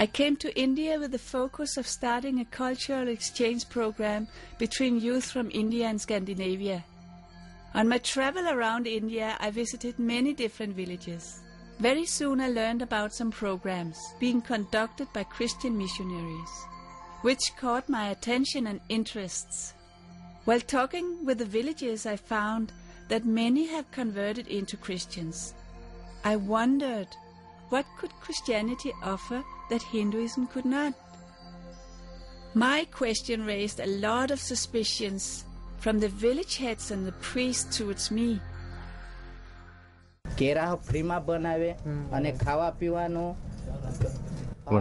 I came to India with the focus of starting a cultural exchange program between youth from India and Scandinavia. On my travel around India, I visited many different villages. Very soon I learned about some programs being conducted by Christian missionaries, which caught my attention and interests. While talking with the villagers, I found that many have converted into Christians. I wondered, what could Christianity offer that Hinduism could not? My question raised a lot of suspicions from the village heads and the priests towards me. When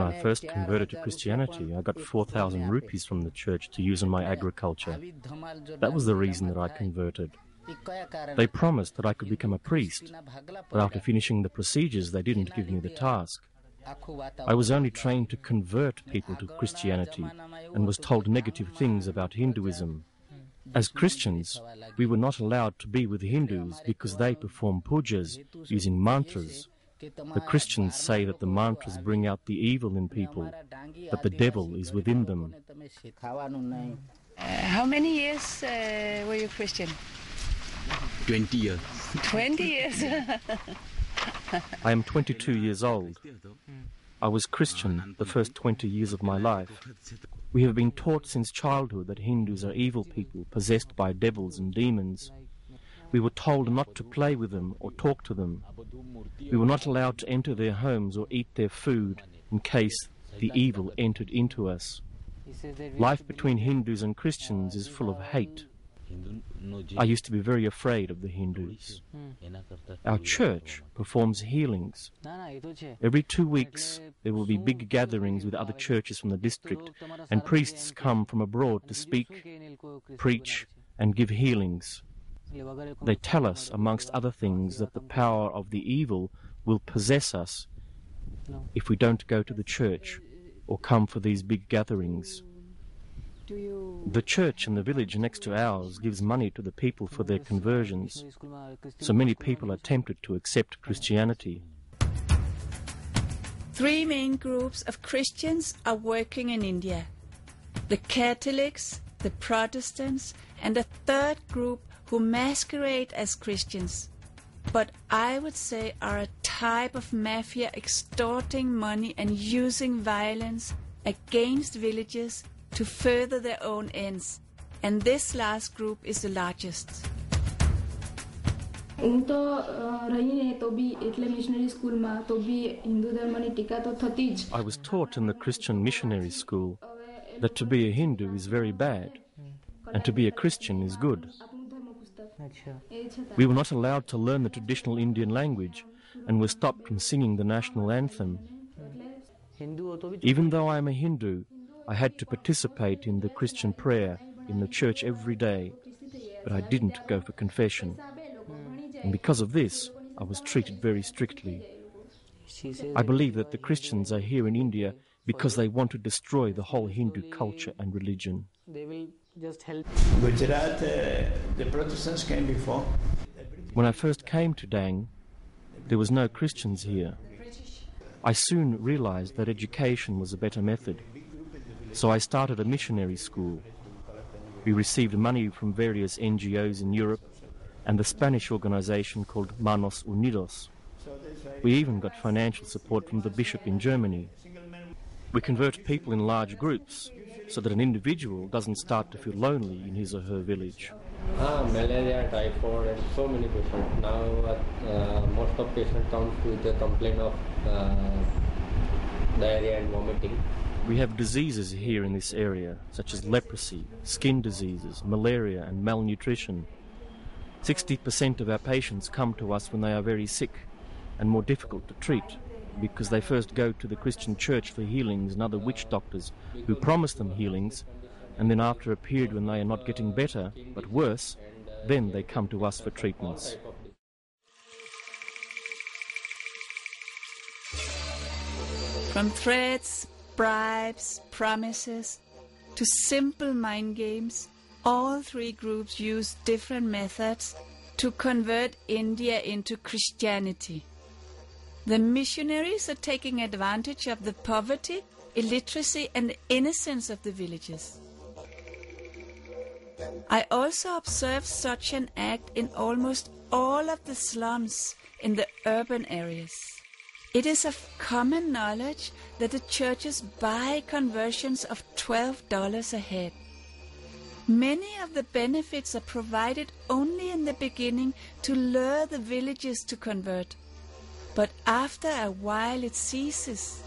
I first converted to Christianity, I got 4,000 rupees from the church to use on my agriculture. That was the reason that I converted. They promised that I could become a priest, but after finishing the procedures, they didn't give me the task. I was only trained to convert people to Christianity and was told negative things about Hinduism. As Christians, we were not allowed to be with Hindus because they perform pujas using mantras. The Christians say that the mantras bring out the evil in people, that the devil is within them. How many years were you Christian? 20 years. 20 years? I am 22 years old. I was Christian the first 20 years of my life. We have been taught since childhood that Hindus are evil people possessed by devils and demons. We were told not to play with them or talk to them. We were not allowed to enter their homes or eat their food in case the evil entered into us. Life between Hindus and Christians is full of hate. I used to be very afraid of the Hindus. Our church performs healings. Every 2 weeks there will be big gatherings with other churches from the district, and priests come from abroad to speak, preach and give healings. They tell us, amongst other things, that the power of the evil will possess us if we don't go to the church or come for these big gatherings. The church in the village next to ours gives money to the people for their conversions, so many people are tempted to accept Christianity. 3 main groups of Christians are working in India: the Catholics, the Protestants, and a third group who masquerade as Christians, but I would say are a type of mafia extorting money and using violence against villagers to further their own ends, and this last group is the largest. I was taught in the Christian missionary school that to be a Hindu is very bad and to be a Christian is good. We were not allowed to learn the traditional Indian language and were stopped from singing the national anthem. Even though I am a Hindu, I had to participate in the Christian prayer in the church every day, but I didn't go for confession. And because of this, I was treated very strictly. I believe that the Christians are here in India because they want to destroy the whole Hindu culture and religion. They will just help. Gujarat, the Protestants came before. When I first came to Dang, there was no Christians here. I soon realized that education was a better method. So I started a missionary school. We received money from various NGOs in Europe and the Spanish organization called Manos Unidos. We even got financial support from the bishop in Germany. We convert people in large groups so that an individual doesn't start to feel lonely in his or her village. Malaria, typhoid and so many patients. Now most of patients come with a complaint of diarrhea and vomiting. We have diseases here in this area, such as leprosy, skin diseases, malaria and malnutrition. 60% of our patients come to us when they are very sick and more difficult to treat, because they first go to the Christian church for healings and other witch doctors who promise them healings, and then after a period when they are not getting better, but worse, then they come to us for treatments. From threats, bribes, promises, to simple mind games, all 3 groups use different methods to convert India into Christianity. The missionaries are taking advantage of the poverty, illiteracy and innocence of the villages. I also observed such an act in almost all of the slums in the urban areas. It is of common knowledge that the churches buy conversions of $12 a head. Many of the benefits are provided only in the beginning to lure the villagers to convert, but after a while it ceases.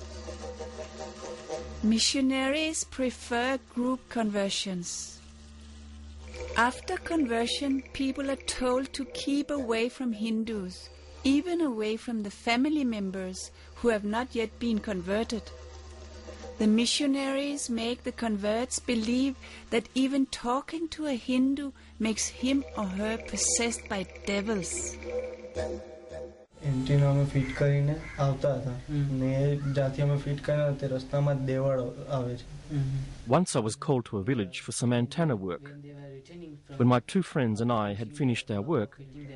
Missionaries prefer group conversions. After conversion, people are told to keep away from Hindus, even away from the family members who have not yet been converted. The missionaries make the converts believe that even talking to a Hindu makes him or her possessed by devils. એન્ટ્રીનો અમે fit કરીને આવતા હતા ને જ્યાંથી અમે fit કરીને તે રસ્તામાં દેવળ આવે છે. Once I was called to a village for some antenna work. When my two friends and I had finished our work,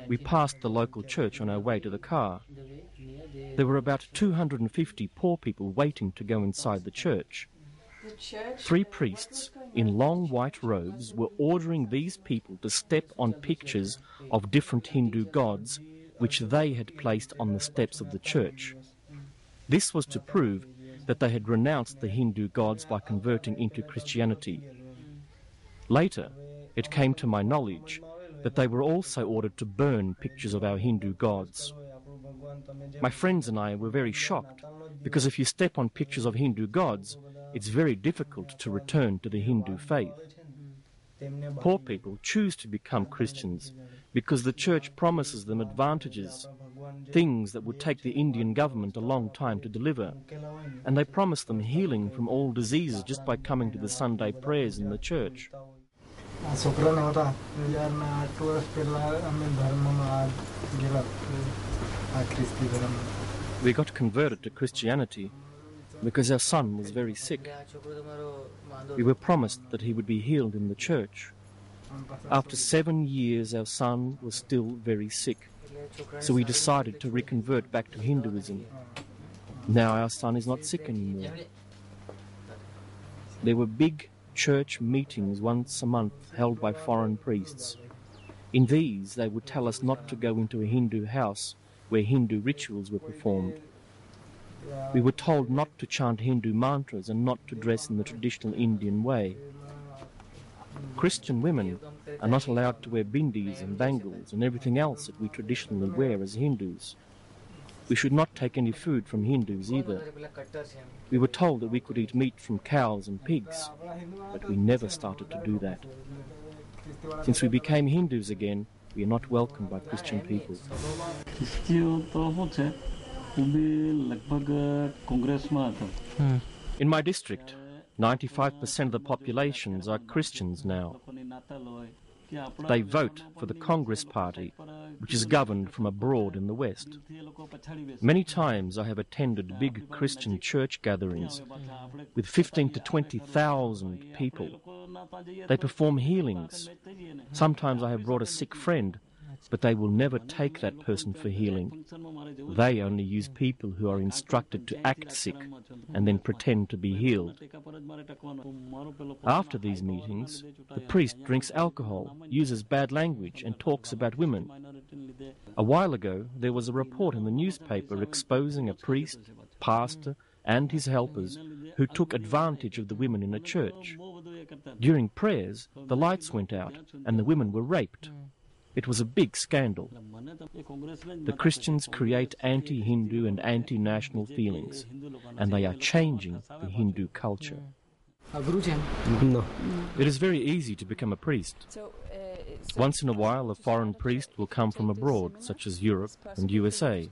we passed the local church on our way to the car. There were about 250 poor people waiting to go inside the church. 3 priests in long white robes were ordering these people to step on pictures of different Hindu gods which they had placed on the steps of the church. This was to prove that they had renounced the Hindu gods by converting into Christianity. Later, it came to my knowledge that they were also ordered to burn pictures of our Hindu gods. My friends and I were very shocked, because if you step on pictures of Hindu gods, it's very difficult to return to the Hindu faith. Poor people choose to become Christians because the church promises them advantages, things that would take the Indian government a long time to deliver, and they promise them healing from all diseases just by coming to the Sunday prayers in the church. We got converted to Christianity because our son was very sick. We were promised that he would be healed in the church. After 7 years, our son was still very sick, so we decided to reconvert back to Hinduism. Now our son is not sick anymore. There were big church meetings once a month held by foreign priests. In these, they would tell us not to go into a Hindu house where Hindu rituals were performed. We were told not to chant Hindu mantras and not to dress in the traditional Indian way. Christian women are not allowed to wear bindis and bangles and everything else that we traditionally wear as Hindus. We should not take any food from Hindus either. We were told that we could eat meat from cows and pigs, but we never started to do that. Since we became Hindus again, we are not welcomed by Christian people. In my district, 95% of the populations are Christians now. They vote for the Congress Party, which is governed from abroad in the West. Many times I have attended big Christian church gatherings with 15 to 20,000 people. They perform healings. Sometimes I have brought a sick friend, but they will never take that person for healing. They only use people who are instructed to act sick and then pretend to be healed. After these meetings, the priest drinks alcohol, uses bad language, and talks about women. A while ago, there was a report in the newspaper exposing a priest, pastor, and his helpers who took advantage of the women in a church. During prayers, the lights went out and the women were raped. It was a big scandal. The Christians create anti-Hindu and anti-national feelings, and they are changing the Hindu culture. No. It is very easy to become a priest. Once in a while, a foreign priest will come from abroad, such as Europe and USA.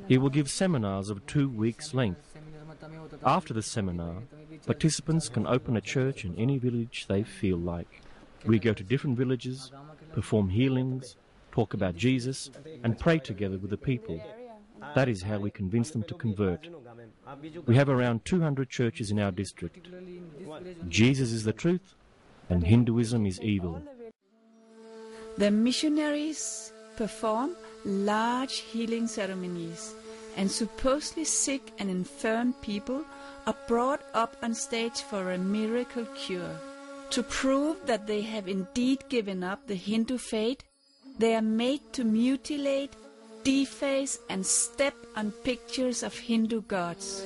He will give seminars of 2 weeks' length. After the seminar, participants can open a church in any village they feel like. We go to different villages, perform healings, talk about Jesus, and pray together with the people. That is how we convince them to convert. We have around 200 churches in our district. Jesus is the truth, and Hinduism is evil. The missionaries perform large healing ceremonies and supposedly sick and infirm people are brought up on stage for a miracle cure. To prove that they have indeed given up the Hindu faith, they are made to mutilate, deface and step on pictures of Hindu gods.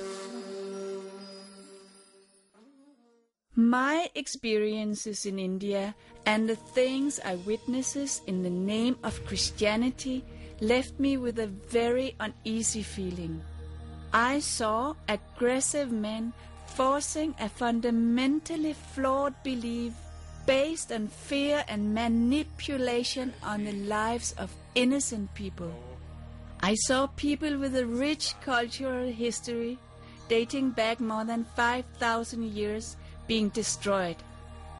My experiences in India and the things I witnesses in the name of Christianity left me with a very uneasy feeling. I saw aggressive men forcing a fundamentally flawed belief based on fear and manipulation on the lives of innocent people. I saw people with a rich cultural history dating back more than 5,000 years being destroyed.